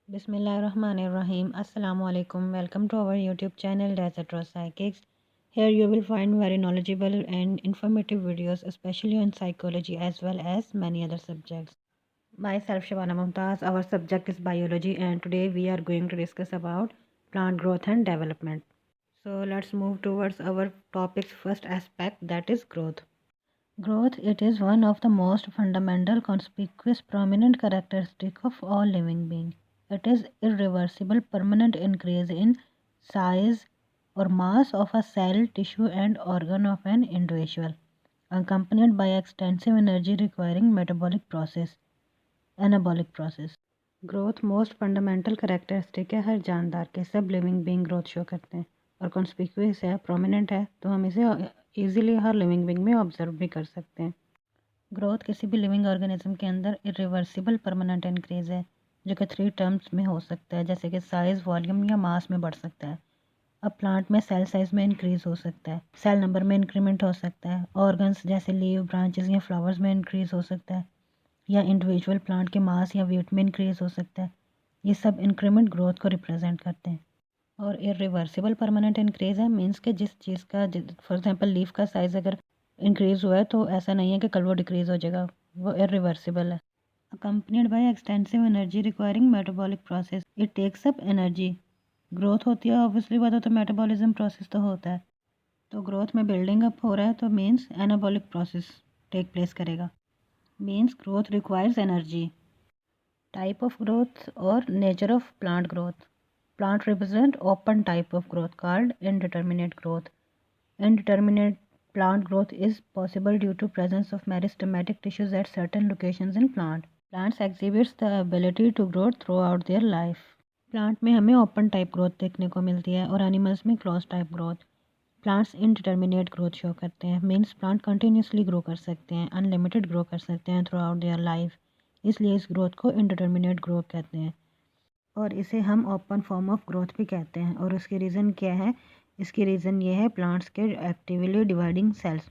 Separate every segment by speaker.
Speaker 1: Bismillahirrahmanirrahim. Assalamu alaikum. Welcome to our YouTube channel Desert Rose Psychics. Here you will find very knowledgeable and informative videos, especially on psychology as well as many other subjects. Myself Shabana Mumtaz. Our subject is biology, and today we are going to discuss about plant growth and development. So let's move towards our topic's first aspect, that is growth. Growth, it is one of the most fundamental, conspicuous, prominent characteristic of all living beings. It is irreversible, permanent increase in size or mass of a cell, tissue, and organ of an individual, accompanied by extensive energy requiring metabolic process, anabolic process. Growth most fundamental characteristic है हर जानदार के, सब living being growth show करते हैं और conspicuous है, prominent है, तो हम इसे इजीली हर लिविंग बीइंग में ऑब्जर्व भी कर सकते हैं। ग्रोथ किसी भी लिविंग ऑर्गेनिज्म के अंदर इरिवर्सिबल परमानेंट इंक्रीज है, जो कि 3 टर्म्स में हो सकता है, जैसे कि साइज़, वॉल्यूम या मास में बढ़ सकता है। अब प्लांट में सेल साइज में इंक्रीज हो सकता है, सेल नंबर में इंक्रीमेंट हो सकता है, ऑर्गन्स जैसे लीव, ब्रांचेस या फ्लावर्स में इंक्रीज हो सकता है, या इंडिविजुअल प्लांट के मास या वेट में इंक्रीज हो सकता है। ये सब इंक्रीमेंट ग्रोथ को रिप्रेजेंट करते हैं। और इरिवर्सिबल परमानेंट इंक्रीज है मीन्स कि जिस चीज़ का, फॉर एग्जांपल लीफ का साइज़ अगर इंक्रीज हुआ है तो ऐसा नहीं है कि कल वो डिक्रीज हो जाएगा, वो इरिवर्सिबल है। Accompanied by extensive energy requiring metabolic process, it takes up energy. Growth होती है, ऑब्वियसली बात हो, तो मेटाबॉलिज्म प्रोसेस तो होता है, तो ग्रोथ में बिल्डिंग अप हो रहा है, तो means anabolic process take place करेगा, means growth requires energy. Type of growth और nature of plant growth. Plant represent open type of growth called indeterminate growth. Indeterminate plant growth is possible due to presence of meristematic tissues at certain locations in plant. Plants exhibits the ability to grow throughout their life. Plant में हमें open type growth देखने को मिलती है और animals में close type growth. Plants indeterminate growth show करते हैं, मीन्स प्लांट कंटिन्यूसली ग्रो कर सकते हैं, अनलिमिटेड ग्रो कर सकते हैं थ्रू आउट देयर लाइफ, इसलिए इस ग्रोथ को इनडिटर्मिनेट ग्रोथ कहते हैं और इसे हम ओपन फॉर्म ऑफ ग्रोथ भी कहते हैं। और उसकी रीज़न क्या है? इसकी रीज़न ये है प्लांट्स के एक्टिवली डिवाइडिंग सेल्स।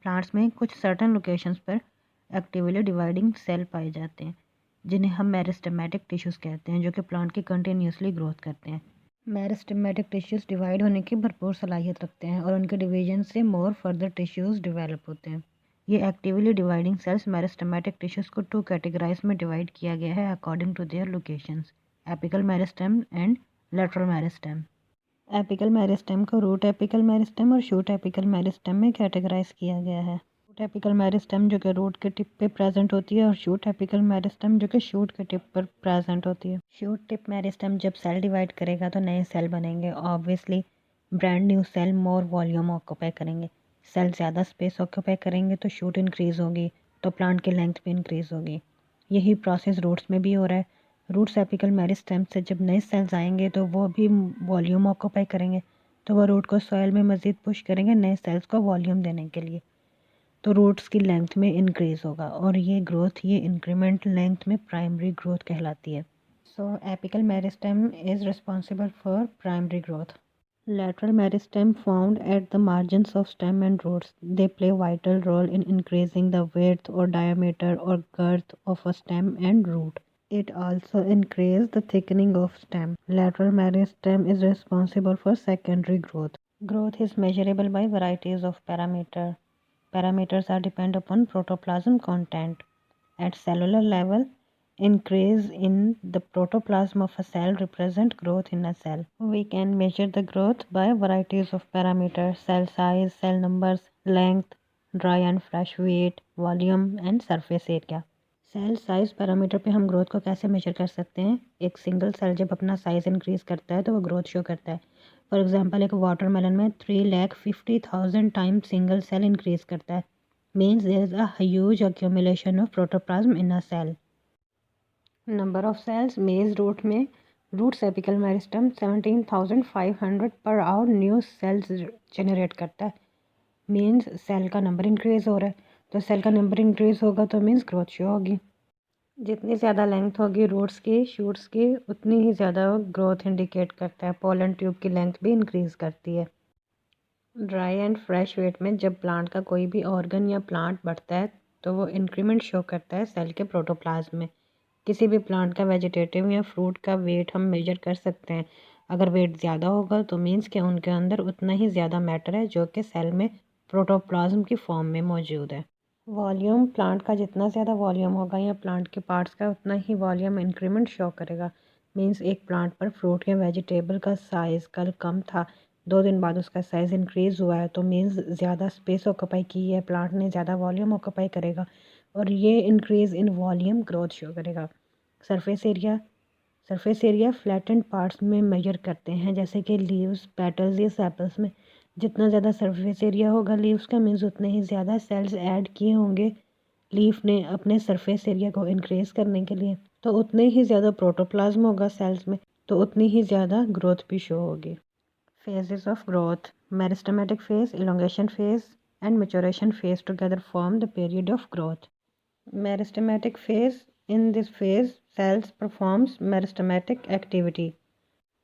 Speaker 1: प्लांट्स में कुछ सर्टन लोकेशंस पर एक्टिवली डिवाइडिंग सेल पाए जाते हैं, जिन्हें हम मेरिस्टेमेटिक टिश्यूज़ कहते हैं, जो कि प्लांट की कंटिन्यूसली ग्रोथ करते हैं। मेरिस्टेमेटिक टिश्यूज़ डिवाइड होने की भरपूर सलाहियत रखते हैं और उनके डिवीजन से मोर फर्दर टिश्यूज़ डेवलप होते हैं। ये actively dividing cells meristematic tissues को 2 कैटेगराइज में डिवाइड किया गया है according to their locations, apical meristem and lateral meristem. Apical meristem को रूट एपिकल मेरिस्टेम और शूट एपिकल मेरिस्टेम में कैटेगराइज किया गया है। रूट एपिकल मेरिस्टेम जो कि रूट के टिप पे प्रेजेंट होती है और शूट एपिकल मेरिस्टेम जो कि शूट के टिप पर प्रेजेंट होती है। शूट टिप मेरिस्टेम जब सेल डिवाइड करेगा तो नए सेल बनेंगे, obviously brand new cell more volume occupy करेंगे। सेल ज़्यादा स्पेस ऑक्यूपाई करेंगे तो शूट इंक्रीज़ होगी, तो प्लांट की लेंथ भी इंक्रीज़ होगी। यही प्रोसेस रूट्स में भी हो रहा है। रूट्स एपिकल मेरिस्टेम से जब नए सेल्स आएंगे तो वो भी वॉल्यूम ऑक्यूपाई करेंगे, तो वह रूट को सॉइल में मज़ीद पुश करेंगे नए सेल्स को वॉल्यूम देने के लिए, तो रूट्स की लेंथ में इंक्रीज़ होगा और ये ग्रोथ, ये इंक्रीमेंट लेंथ में प्राइमरी ग्रोथ कहलाती है। So apical meristem is responsible for primary growth. Lateral meristem found at the margins of stem and roots. They play a vital role in increasing the width or diameter or girth of a stem and root. It also increases the thickening of stem. Lateral meristem is responsible for secondary growth. Growth is measurable by varieties of parameters. Parameters are depend upon protoplasm content. At cellular level, increase in the protoplasm of a cell represent growth in a cell. We can measure the growth by varieties of parameters: cell size, cell numbers, length, dry and fresh weight, volume and surface area. Cell size parameter पे हम growth को कैसे major कर सकते हैं? एक single cell जब अपना साइज़ इंक्रीज़ करता है तो वो ग्रोथ शो करता है। फॉर एग्जांपल एक वाटरमेलन में 3,50,000 टाइम सिंगल सेल इंक्रीज़ करता है, means there is a huge accumulation of protoplasm in a cell. Number of cells maize root में roots apical meristem 17,500 per hour new cells generate करता है, means cell का number increase हो रहा है, तो सेल का नंबर इंक्रीज़ होगा तो मीन्स ग्रोथ शो होगी। जितनी ज़्यादा लेंथ होगी रूट्स की, शूट्स की, उतनी ही ज़्यादा ग्रोथ इंडिकेट करता है। पोलन ट्यूब की लेंथ भी इंक्रीज़ करती है। ड्राई एंड फ्रेश वेट में जब प्लांट का कोई भी ऑर्गन या प्लांट बढ़ता है तो वो इंक्रीमेंट शो करता है सेल के प्रोटोप्लाज्म में, किसी भी प्लांट का वेजिटेटिव या फ्रूट का वेट हम मेजर कर सकते हैं। अगर वेट ज़्यादा होगा तो मीन्स कि उनके अंदर उतना ही ज़्यादा मैटर है जो कि सेल में प्रोटोप्लाज्म की फॉर्म में मौजूद है। वॉल्यूम, प्लांट का जितना ज़्यादा वॉल्यूम होगा या प्लांट के पार्ट्स का उतना ही वॉल्यूम इंक्रीमेंट शो करेगा। मीन्स एक प्लांट पर फ्रूट या वेजिटेबल का साइज़ कल कम था, 2 दिन बाद उसका साइज़ इंक्रीज़ हुआ है, तो मीन्स ज़्यादा स्पेस ऑक्यूपाई की है, प्लांट ने ज़्यादा वॉल्यूम ऑक्यूपाई करेगा और ये increase in volume growth show करेगा। सरफेस एरिया फ्लैटेंड पार्ट्स में मेजर करते हैं, जैसे कि लीव्स, पेटल्स या सेपल्स में। जितना ज़्यादा सरफेस एरिया होगा लीव्स का, मीन्स उतने ही ज़्यादा सेल्स ऐड किए होंगे लीफ ने अपने सरफेस एरिया को इंक्रीज़ करने के लिए, तो उतने ही ज़्यादा प्रोटोप्लाज्म होगा सेल्स में, तो उतनी ही ज़्यादा ग्रोथ भी शो होगी। Phases of growth: meristematic phase, elongation phase and maturation phase together form the period of growth. Meristematic phase: in this phase cells performs meristematic activity.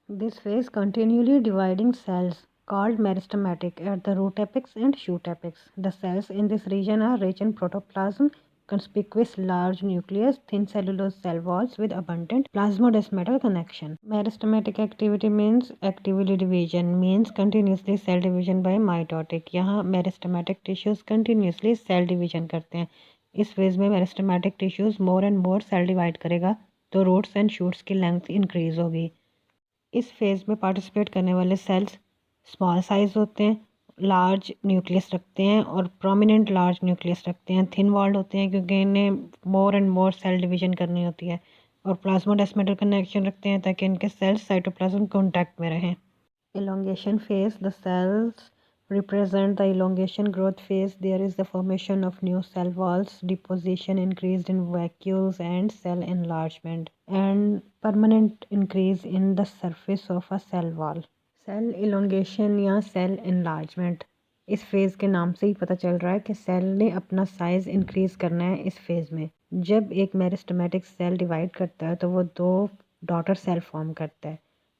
Speaker 1: This phase continually dividing cells called meristematic at the root apex and shoot apex. The cells in this region are rich in protoplasm, conspicuous large nucleus, thin cellulose cell walls with abundant plasmodesmatal connection. Meristematic activity means actively division, means continuously cell division by mitotic. यहाँ meristematic tissues continuously cell division करते हैं। इस phase में meristematic tissues more and more cell divide करेगा, तो roots and shoots की length increase होगी। इस फेज में पार्टिसिपेट करने वाले सेल्स स्मॉल साइज होते हैं, लार्ज न्यूक्लियस रखते हैं और प्रोमिनेंट लार्ज न्यूक्लियस रखते हैं, थिन वॉल्ड होते हैं क्योंकि इन्हें more and more cell division करनी होती है, और प्लाज्मोडेस्मेटल कनेक्शन रखते हैं ताकि इनके सेल्स साइटोप्लाज्म कॉन्टैक्ट में रहें। Elongation phase: the cells represent the elongation growth phase. There is the formation of new cell walls, deposition increased in vacuoles and cell enlargement, and permanent increase in the surface of a cell wall. Cell elongation या cell enlargement, इस phase के नाम से ही पता चल रहा है कि सेल ने अपना साइज़ इंक्रीज़ करना है इस फेज़ में। जब एक मेरिस्टेमेटिक सेल डिवाइड करता है तो वो 2 डॉटर सेल फॉर्म करता है।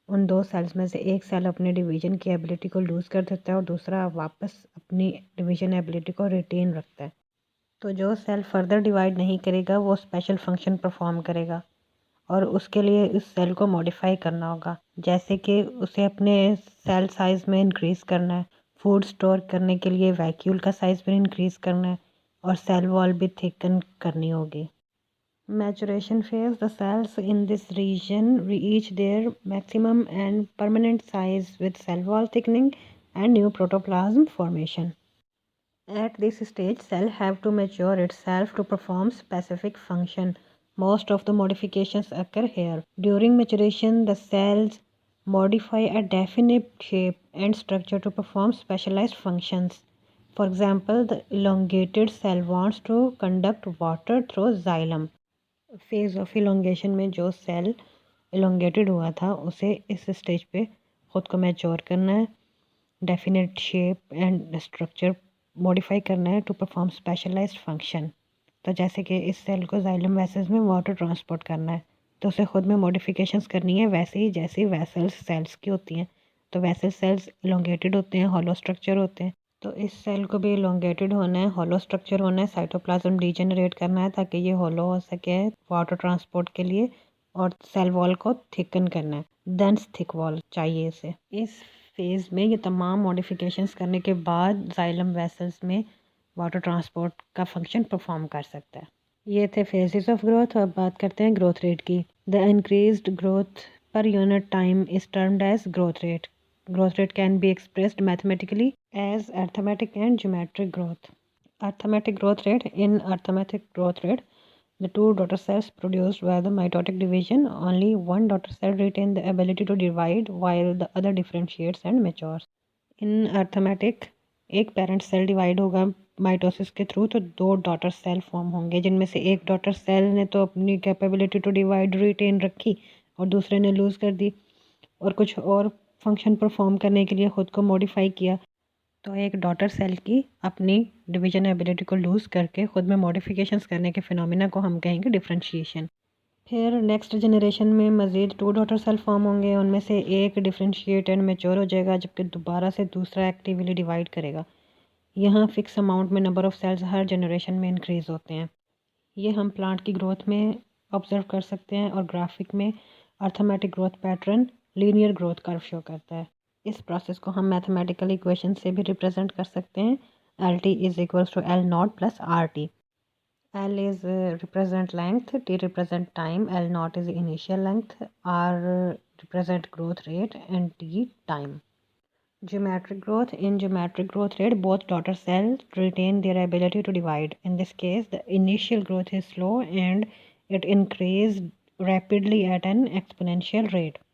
Speaker 1: उन 2 सेल्स में से एक सेल अपने डिवीजन की एबिलिटी को लूज़ कर देता है और दूसरा वापस अपनी डिवीजन एबिलिटी को रिटेन रखता है। तो जो सेल फर्दर डिवाइड नहीं करेगा वो स्पेशल फंक्शन परफॉर्म करेगा और उसके लिए इस सेल को मॉडिफाई करना होगा, जैसे कि उसे अपने सेल साइज़ में इंक्रीज़ करना है, फूड स्टोर करने के लिए वैक्यूल का साइज़ भी इंक्रीज़ करना है और सेल वॉल भी थिकन करनी होगी। Maturation phase: the cells in this region reach their maximum and permanent size with cell wall thickening and new protoplasm formation. At this stage, cell have to mature itself to perform specific function. Most of the modifications occur here. During maturation, the cells modify a definite shape and structure to perform specialized functions. For example, the elongated cell wants to conduct water through xylem. Phase of elongation में जो cell elongated हुआ था उसे इस stage पे ख़ुद को mature करना है, definite shape and structure modify करना है टू परफॉर्म स्पेशलाइज्ड फंक्शन। तो जैसे कि इस सेल को जाइलम वेसल्स में वाटर ट्रांसपोर्ट करना है तो उसे ख़ुद में मॉडिफिकेशंस करनी है, वैसे ही जैसे वेसल्स सेल्स की होती हैं। तो वैसे सेल्स इलोंगेटेड होते हैं, हॉलो स्ट्रक्चर होते हैं, तो इस सेल को भी इलोंगेटेड होना है, हॉलो स्ट्रक्चर होना है, साइटोप्लाज्म डीजेनरेट करना है ताकि ये हॉलो हो सके वाटर ट्रांसपोर्ट के लिए, और सेल वॉल को थिकन करना है, डेंस थिक वॉल चाहिए इसे। इस फेज़ में ये तमाम मॉडिफिकेशंस करने के बाद जाइलम वेसल्स में वाटर ट्रांसपोर्ट का फंक्शन परफॉर्म कर सकता है। ये थे फेजेस ऑफ ग्रोथ। अब बात करते हैं ग्रोथ रेट की। The increased growth per unit time is termed as growth rate. Growth rate can be expressed mathematically as arithmetic and geometric growth. Arithmetic growth rate. In arithmetic growth rate, the 2 daughter cells produced by the mitotic division, only one daughter cell retain the ability to divide while the other differentiates and matures. In arithmetic, एक parent cell divide होगा mitosis के through, तो 2 daughter cell form होंगे जिनमें से एक daughter cell ने तो अपनी कैपेबिलिटी टू डिवाइड रिटेन रखी और दूसरे ने लूज़ कर दी और कुछ और फंक्शन परफॉर्म करने के लिए ख़ुद को मॉडिफाई किया। तो एक डॉटर सेल की अपनी डिवीजन एबिलिटी को लूज़ करके ख़ुद में मॉडिफिकेशंस करने के फिनोमिना को हम कहेंगे डिफरेंशिएशन। फिर नेक्स्ट जनरेशन में मज़ीद 2 डॉटर सेल फॉर्म होंगे, उनमें से एक डिफरेंशिएट एंड मैच्योर हो जाएगा जबकि दोबारा से दूसरा एक्टिवली डिवाइड करेगा। यहाँ फिक्स अमाउंट में नंबर ऑफ़ सेल्स हर जनरेशन में इंक्रीज़ होते हैं। ये हम प्लांट की ग्रोथ में ऑब्जर्व कर सकते हैं, और ग्राफिक में arithmetic growth pattern linear growth curve show करता है। इस प्रोसेस को हम मैथमेटिकल इक्वेशन से भी रिप्रेजेंट कर सकते हैं। L T is equals to L not plus R T. L is represent length, T represent time, L naught is initial length, R represent growth rate, and T time. Geometric growth. In geometric growth rate, both daughter cells retain their ability to divide. In this case, the initial growth is slow and it increases rapidly at an exponential rate.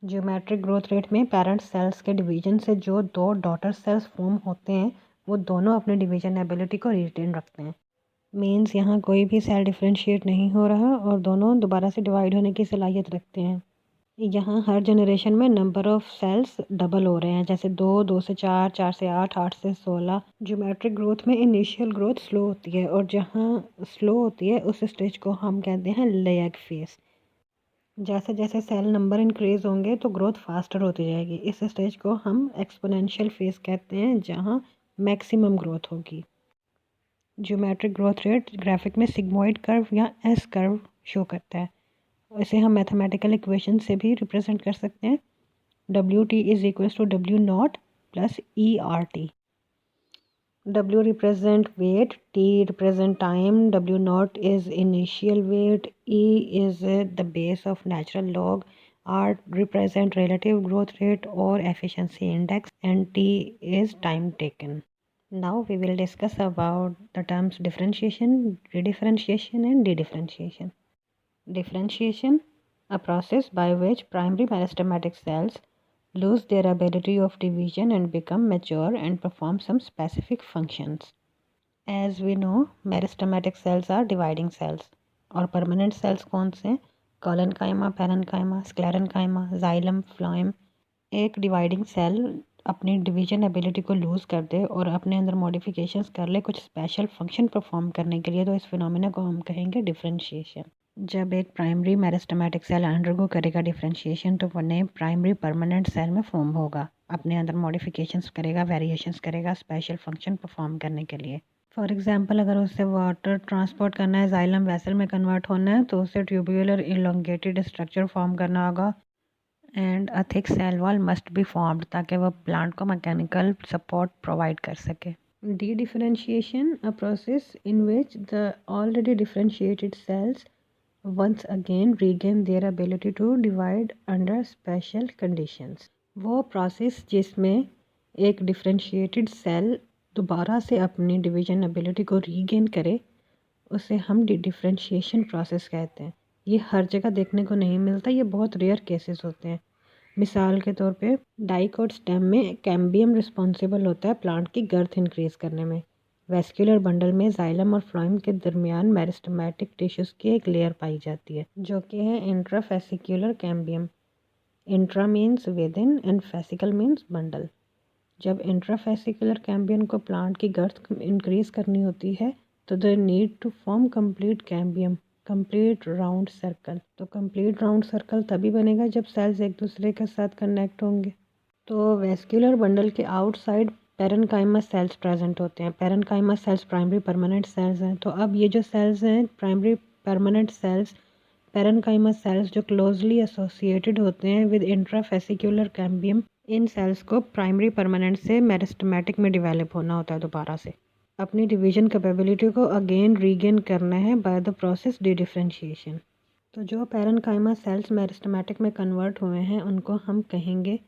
Speaker 1: Geometric growth rate में parent sales के division से जो दो daughter cells form होते हैं वो दोनों अपने डिवीजन एबिलिटी को रिटेन रखते हैं। मीन्स यहाँ कोई भी सेल डिफ्रेंशिएट नहीं हो रहा और दोनों दोबारा से डिवाइड होने की सलाहियत रखते हैं। यहाँ हर जनरेशन में नंबर ऑफ सेल्स डबल हो रहे हैं, जैसे 2 से 4, 4 से 8, 8 से 16। ज्योमेट्रिक ग्रोथ में इनिशियल ग्रोथ स्लो होती है और जहाँ स्लो होती है उस स्टेज को हम कहते हैं लैग फेस। जैसे जैसे सेल नंबर इंक्रीज होंगे तो ग्रोथ फास्टर होती जाएगी। इस स्टेज को हम एक्सपोनेंशियल फेस कहते हैं, जहाँ मैक्सिमम ग्रोथ होगी। ज्योमेट्रिक ग्रोथ रेट ग्राफिक में सिग्मोइड कर्व या एस कर्व शो करता है। इसे हम मैथमेटिकल इक्वेशन से भी रिप्रेजेंट कर सकते हैं। W T is equals to W naught plus E R T. W represent weight, T represent time, W naught is initial weight, E is the base of natural log, R represent relative growth rate और efficiency index, and T is time taken. Now we will discuss about the terms differentiation, redifferentiation and dedifferentiation. Differentiation, a process by which primary meristematic cells lose their ability of division and become mature and perform some specific functions. As we know, meristematic cells are dividing cells. और permanent cells कौन से? Collenchyma, parenchyma, sclerenchyma, xylem, phloem. एक dividing cell अपनी division ability को loose कर दे और अपने अंदर मॉडिफिकेशंस कर ले कुछ स्पेशल फंक्शन परफॉर्म करने के लिए, तो इस फिनोमिना को हम कहेंगे डिफरेंशिएशन। जब एक प्राइमरी मेरिस्टेमेटिक सेल अंडरगो करेगा डिफरेंशिएशन तो वो नए प्राइमरी परमानेंट सेल में फॉर्म होगा, अपने अंदर मॉडिफिकेशंस करेगा, वेरिएशंस करेगा स्पेशल फंक्शन परफॉर्म करने के लिए। फॉर एग्जांपल, अगर उसे वाटर ट्रांसपोर्ट करना है, जाइलम वेसल में कन्वर्ट होना है, तो उसे ट्यूब्यूलर इलोंगेटेड स्ट्रक्चर फॉर्म करना होगा and a thick cell wall must be formed ताकि वह प्लांट को मैकेनिकल सपोर्ट प्रोवाइड कर सके। Dedifferentiation, a process in which the already differentiated cells once again regain their ability to divide under special conditions. वो process जिसमें एक differentiated cell दोबारा से अपनी डिवीजन एबिलिटी को रीगेन करे उसे हम डी डिफरेंशिएशन प्रोसेस कहते हैं। ये हर जगह देखने को नहीं मिलता, ये बहुत रेयर केसेस होते हैं। मिसाल के तौर पे डाइकोट स्टेम में कैम्बियम रिस्पॉन्सिबल होता है प्लांट की गर्थ इंक्रीज करने में। वेस्क्यूलर बंडल में जाइलम और फ्लोएम के दरमियान मेरिस्टेमेटिक टिश्यूज की एक लेयर पाई जाती है जो कि है intrafascicular cambium. Intra means within and fascicle means bundle. जब इंट्राफेसिकुलर कैम्बियम को प्लांट की गर्थ इंक्रीज करनी होती है तो the need to form complete cambium, complete round circle. तो कंप्लीट राउंड सर्कल तभी बनेगा जब सेल्स एक दूसरे के साथ कनेक्ट होंगे। तो वेस्क्यूलर बंडल के आउटसाइड पेरेन्काइमा सेल्स प्रेजेंट होते हैं। Parenchyma cells primary permanent cells हैं। तो अब ये जो सेल्स हैं primary permanent cells, parenchyma cells जो क्लोजली एसोसिएटेड होते हैं विद इंट्राफेसिकुलर कैम्बियम, इन सेल्स को प्राइमरी परमानेंट से मेरिस्टेमेटिक में डिवेलप होना होता है दोबारा से। अपनी डिवीजन कैपेबिलिटी को अगेन रीगेन करना है by the process dedifferentiation. तो जो पेरेन्काइमा सेल्स मेरिस्टेमेटिक में कन्वर्ट हुए हैं उनको हम कहेंगे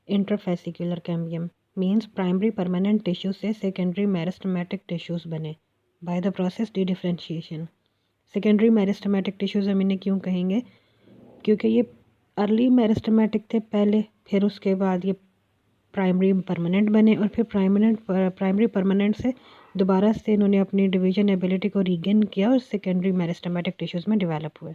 Speaker 1: interfascicular cambium. Means primary permanent tissue से सेकेंडरी मेरिस्टेमेटिक टिश्यूज बने bye the process D differentiation. Secondary meristematic tissues हम इन्हें क्यों कहेंगे? क्योंकि ये अर्ली मेरिस्टेमेटिक थे पहले, फिर उसके बाद ये प्राइमरी परमानेंट बने और फिर प्राइमरी परमानेंट से दोबारा से इन्होंने अपनी डिवीजन एबिलिटी को रीगेन किया और सेकेंडरी मेरिस्टेमेटिक टिश्यूज़ में डेवलप हुए।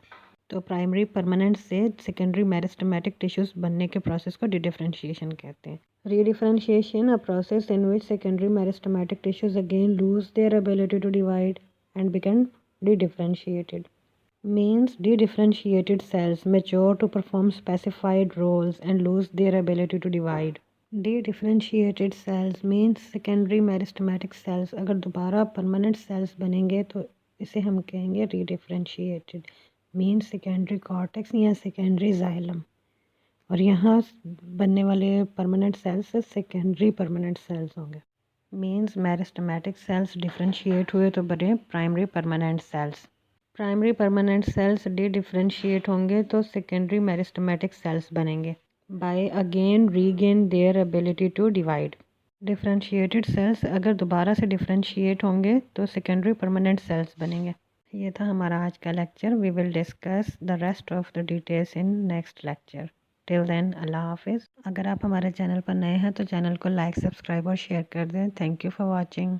Speaker 1: तो प्राइमरी परमानेंट से सेकेंडरी मेरिस्टेमेटिक टिश्यूज़ बनने के प्रोसेस को डिफरेंशिएशन कहते हैं। Redifferentiation, a process in which secondary meristematic tissues again lose their ability to divide and become differentiated. Means de-differentiated cells mature to perform specified roles and lose their ability to divide. De-differentiated cells means secondary meristematic cells अगर दोबारा permanent cells बनेंगे तो इसे हम कहेंगे redifferentiated। Mean secondary cortex या secondary xylem. और यहाँ बनने वाले permanent cells secondary permanent cells होंगे। मीन्स मेरिस्टेमेटिक सेल्स डिफ्रेंशिएट हुए तो बने primary permanent cells. Primary permanent cells dedifferentiate होंगे तो सेकेंडरी मेरिस्टेमेटिक सेल्स बनेंगे by again regain their ability to divide. Differentiated cells अगर दोबारा से डिफ्रेंशिएट होंगे तो सेकेंडरी परमानेंट सेल्स बनेंगे। ये था हमारा आज का lecture. We will discuss the rest of the details in next lecture. Till then Allah हाफिज़। अगर आप हमारे चैनल पर नए हैं तो चैनल को लाइक, सब्सक्राइब और शेयर कर दें। Thank you for watching.